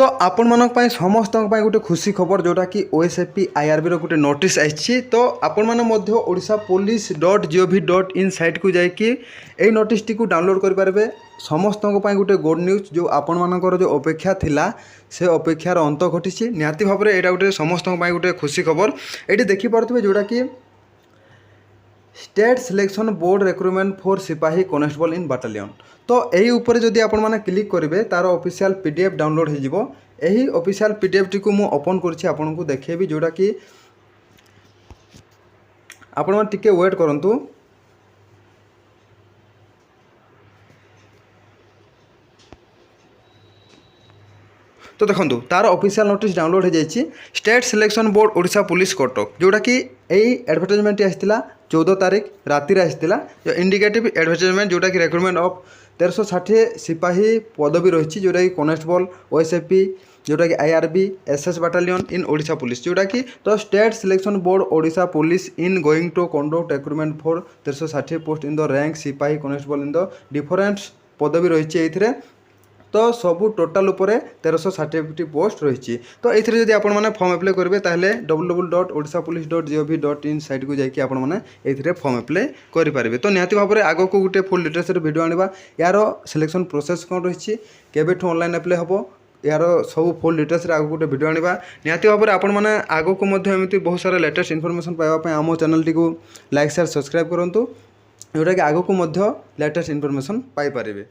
तो आपण मानक पई समस्त पई गोटे खुशी खबर जोटा कि ओएसएपी आईआरबी रो गोटे नोटिस आइछि। तो आपण माने मध्य odishapolice.gov.in साइट को जाई कि एई नोटिस टी को डाउनलोड कर पारबे। समस्त पई गोटे गुड न्यूज जो आपण मानकर जो अपेक्षा थिला से अपेक्षार अंत घटिछि। निहाती भाव में एटा गोटे समस्त पई गोटे खुशी खबर। एटी देखि पारथबे जोटा कि state selection board recruitment for सिपाही कॉन्स्टेबल इन बाटालियन। तो यही ऊपर जदि आपण माने क्लिक करेंगे तार ऑफिशियल पीडीएफ डाउनलोड हो जिवो। यही ऑफिशियल पीडीएफ टी को मु ओपन करछि आपन को देखेबी जोटा कि आपण माने टिके वेट करंतु। तो देखो तार ऑफिशियल नोटिस डाउनलोड हो जाइए। State selection board Odisha police Cuttack जोटा कि यही एडवर्टाइजमेंट आसाला 14 तारीख राति आसाला जो इंडिकेटिव एडवर्टाइजमेंट जोटा कि रिक्रुटमेंट ऑफ 1360 सिपाही पदवी रही जोटा कि कॉन्स्टेबल ओएसएपी जोटा कि IRB SS battalion in Odisha police जोटा कि तो state selection board Odisha police in going to conduct recruitment for 1360 post in the rank सिपाही कॉन्स्टेबल इन द डिफरेंट पदवी रही। तो सबू टोटाल उपरे 1360 पोस्ट रही। तो ये जब आपण मैंने फॉर्म अप्लाई करेंगे ताहले www.odishapolice.gov.in साइट को जाकि आपण मैंने ये फॉर्म अप्लाई करेंगे। तो निहाती भाव में आग को गोटे फुल डिटेल्स वीडियो आना यार सिलेक्शन प्रोसेस कौन रही केबेठू ऑनलाइन अप्लाई हम यार सब फुल डिटेल्स आग गोटे वीडियो आना। निहाती भाव में आपण मैंने आग को एमती बहुत सारा लेटेस्ट इनफॉरमेशन पाइबा आम channel T like share subscribe करूँ जोटा कि आग को लेटेस्ट इनफॉरमेशन पाइपर।